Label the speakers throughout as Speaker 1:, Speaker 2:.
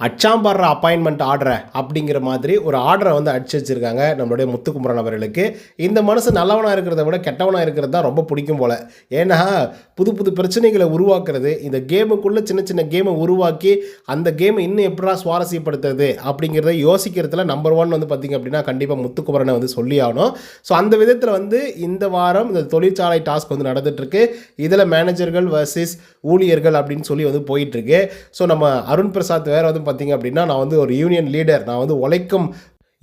Speaker 1: அச்சாம்படுற appointment ஆர்டரை அப்படிங்கிற மாதிரி ஒரு ஆர்டரை வந்து அடிச்சு வச்சுருக்காங்க நம்மளுடைய முத்துக்குமரன் அவர்களுக்கு. இந்த மனுஷன் நல்லவனாக இருக்கிறத விட கெட்டவனாக இருக்கிறது தான் ரொம்ப பிடிக்கும் போல். ஏன்னா புது புது பிரச்சனைகளை உருவாக்குறது, இந்த கேமுக்குள்ளே சின்ன சின்ன கேமை உருவாக்கி அந்த கேமை இன்னும் எப்படா சுவாரஸ்யப்படுத்துறது அப்படிங்கிறத யோசிக்கிறதுல நம்பர் ஒன் வந்து பார்த்திங்க அப்படின்னா கண்டிப்பாக முத்துக்குமரனை வந்து சொல்லி ஆகணும். ஸோ அந்த விதத்தில் வந்து இந்த வாரம் இந்த தொழிற்சாலை டாஸ்க் வந்து நடந்துகிட்ருக்கு. இதில் மேனேஜர்கள் வர்சஸ் ஊழியர்கள் அப்படின்னு சொல்லி வந்து போயிட்டுருக்கு. ஸோ நம்ம அருண் பிரசாத் வேறு வந்து பார்த்திங்க அப்படின்னா நான் வந்து ஒரு யூனியன் லீடர், நான் வந்து உழைக்கும்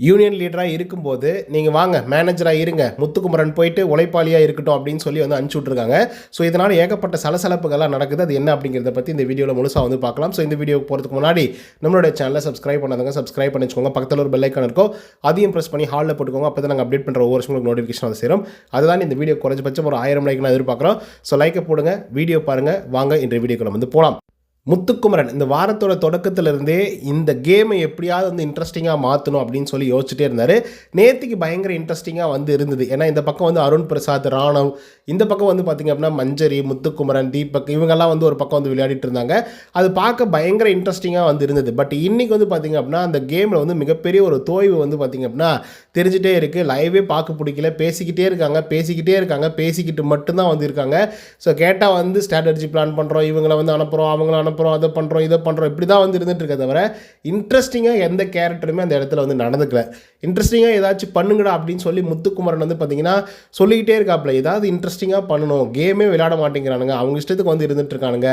Speaker 1: யூனியன் லீடராக இருக்கும்போது நீங்கள் வாங்க மேனேஜராக இருங்க, முத்துக்குமரன் போயிட்டு உழைப்பாளியாக இருக்கட்டும் அப்படின்னு சொல்லி வந்து அனுப்பிச்சி விட்ருக்காங்க. ஸோ இதனால் ஏகப்பட்ட சலசலப்புகள்லாம் நடக்குது. அது என்ன அப்படிங்கிறத பற்றி இந்த வீடியோவில் முழுசாக வந்து பார்க்கலாம். ஸோ இந்த வீடியோ போகிறதுக்கு முன்னாடி நம்மளுடைய சேனலை சப்ஸ்கிரைப் பண்ணாதவங்க சப்ஸ்கிரைப் பண்ணி வச்சுக்கோங்க. பக்கத்தில் ஒரு பெல் ஐக்கான் இருக்கும், அதையும் ப்ரெஸ் பண்ணி ஹாலில் போட்டுக்கோங்க. அப்போ தான் நாங்கள் அப்டேட் பண்ணுற ஒவ்வொரு உங்களுக்கு நோட்டிஃபிகேஷன் வந்து சேரும். அதுதான் இந்த வீடியோ குறைஞ்சபட்சம் ஒரு 1000 லைக் நான் எதிர்பார்க்குறோம். ஸோ லைக்கை போடுங்க, வீடியோ பாருங்கள், வாங்க இன்றைய வீடியோக்குள்ள வந்து போகலாம். முத்துக்குமரன் இந்த வாரத்தோட தொடக்கத்திலிருந்தே இந்த கேமை எப்படியாவது வந்து இன்ட்ரெஸ்டிங்காக மாற்றணும் அப்படின்னு சொல்லி யோசிச்சுட்டே இருந்தார். நேற்றுக்கு பயங்கர இன்ட்ரெஸ்டிங்காக வந்து இருந்தது. ஏன்னா இந்த பக்கம் வந்து அருண் பிரசாத், ராணவ், இந்த பக்கம் வந்து பார்த்திங்க அப்படின்னா மஞ்சரி, முத்துக்குமரன், தீபக், இவங்கெல்லாம் வந்து ஒரு பக்கம் வந்து விளையாடிட்டு இருந்தாங்க. அது பார்க்க பயங்கர இன்ட்ரெஸ்டிங்காக வந்து இருந்தது. பட் இன்றைக்கி வந்து பார்த்திங்க அப்படின்னா அந்த கேமில் வந்து மிகப்பெரிய ஒரு தோய்வு வந்து பார்த்திங்க அப்படின்னா தெரிஞ்சிட்டே இருக்குது. லைவே பார்க்க பிடிக்கல, பேசிக்கிட்டே இருக்காங்க, பேசிக்கிட்டு மட்டும்தான் வந்து இருக்காங்க. ஸோ கேட்டால் வந்து ஸ்ட்ராட்டஜி பிளான் பண்ணுறோம், இவங்களை வந்து அனுப்புகிறோம், அவங்கள அனுப்புகிறோம், அதை பண்ணுறோம், இதை பண்ணுறோம், இப்படி தான் வந்து இருந்துட்டு இருக்க தவிர இன்ட்ரெஸ்டிங்காக எந்த கேரக்டருமே அந்த இடத்துல வந்து நடந்துக்கல. இன்ட்ரெஸ்டிங்காக ஏதாச்சும் பண்ணுங்கடா அப்படின்னு சொல்லி முத்துக்குமரன் வந்து பார்த்திங்கன்னா சொல்லிக்கிட்டே இருக்காப்புல, ஏதாவது இன்ட்ரெஸ்டிங்காக பண்ணணும், கேமே விளையாட மாட்டேங்கிறானுங்க, அவங்க இஷ்டத்துக்கு வந்து இருந்துட்டு இருக்கானுங்க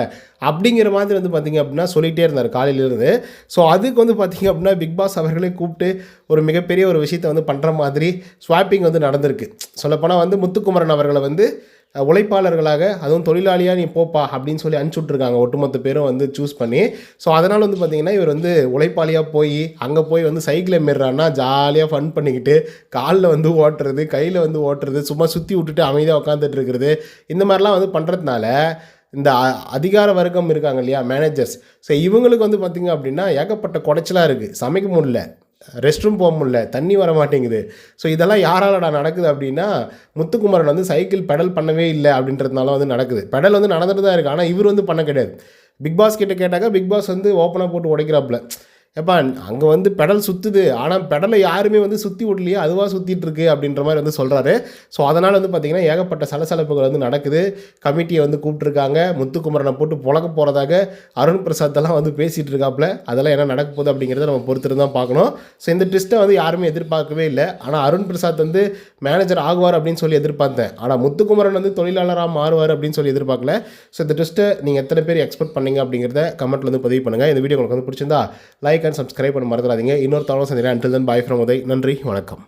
Speaker 1: அப்படிங்கிற மாதிரி வந்து பார்த்திங்க அப்படின்னா சொல்லிகிட்டே இருந்தார் காலையிலேருந்து. ஸோ அதுக்கு வந்து பார்த்திங்க அப்படின்னா பிக் பாஸ் அவர்களே கூப்பிட்டு ஒரு மிகப்பெரிய ஒரு விஷயத்தை வந்து பண்ணுற மாதிரி ஸ்வாப்பிங் வந்து நடந்திருக்கு. சொல்லப்போனால் வந்து முத்துக்குமரன் அவர்களை வந்து உழைப்பாளர்களாக, அதுவும் தொழிலாளியாக நீ போப்பா அப்படின்னு சொல்லி அனுப்பிச்சி விட்ருக்காங்க ஒட்டுமொத்த பேரும் வந்து சூஸ் பண்ணி. ஸோ அதனால் வந்து பார்த்திங்கன்னா இவர் வந்து உழைப்பாளியாக போய் அங்கே போய் வந்து சைக்கிளை மாரிறான்னா ஜாலியாக ஃபன் பண்ணிக்கிட்டு காலில் வந்து ஓட்டுறது, கையில் வந்து ஓட்டுறது, சும்மா சுற்றி விட்டுட்டு அமைதியாக உட்காந்துட்டு இருக்கிறது, இந்த மாதிரிலாம் வந்து பண்ணுறதுனால இந்த அதிகார வர்க்கம் இருக்காங்க இல்லையா, மேனேஜர்ஸ், ஸோ இவங்களுக்கு வந்து பார்த்திங்க அப்படின்னா ஏகப்பட்ட குடைச்சலாக இருக்குது. சமைக்க முடியல, ரெஸ்ட் ரூம் போக முடியல, தண்ணி வர மாட்டேங்குது. ஸோ இதெல்லாம் யாராலடா நடக்குது அப்படின்னா முத்துக்குமரன் வந்து சைக்கிள் பெடல் பண்ணவே இல்லை அப்படின்றதுனால வந்து நடக்குது. பெடல் வந்து நடந்துட்டு தான் இருக்குது, ஆனால் இவர் வந்து பண்ண கிடையாது. பிக் பாஸ் கிட்ட கேட்டாக்கா பிக் பாஸ் வந்து ஓப்பனாக போட்டு உடைக்கிறாப்புல, எப்பா அங்கே வந்து பெடல் சுற்றுது, ஆனால் பெடலை யாருமே வந்து சுற்றி விடலையே, அதுவாக சுற்றிட்டு இருக்கு அப்படின்ற மாதிரி வந்து சொல்கிறாரு. ஸோ அதனால் வந்து பார்த்திங்கன்னா ஏகப்பட்ட சலசலப்புகள் வந்து நடக்குது. கமிட்டியை வந்து கூப்பிட்ருக்காங்க, முத்துக்குமரனை போட்டு புழக்க போகிறதாக அருண் பிரசாத்தெல்லாம் வந்து பேசிகிட்டு இருக்காப்புல. அதெல்லாம் என்ன நடக்க போகுது அப்படிங்கிறத நம்ம பொறுத்துட்டு தான் பார்க்கணும். ஸோ இந்த ட்விஸ்ட்டை வந்து யாருமே எதிர்பார்க்கவே இல்லை. ஆனால் அருண் பிரசாத் வந்து மேனேஜர் ஆகுவார் அப்படின்னு சொல்லி எதிர்பார்த்தேன். ஆனால் முத்துக்குமரன் வந்து தொழிலாளராக மாறுவார் அப்படின்னு சொல்லி எதிர்பார்க்கல. ஸோ இந்த ட்விஸ்ட்டை நீங்கள் எத்தனை பேர் எக்ஸ்பெக்ட் பண்ணீங்க அப்படிங்கிறத கமெண்ட்டில் வந்து பதிவு பண்ணுங்கள். இந்த வீடியோ உங்களுக்கு வந்து பிடிச்சிருந்தா லைக் அண்ட் சப்ஸ்கிரைப் பண்ண மறந்துடாதீங்க. இன்னொரு தகவல் சந்திக்கிறேன். until then bye from Uday. நன்றி, வணக்கம்.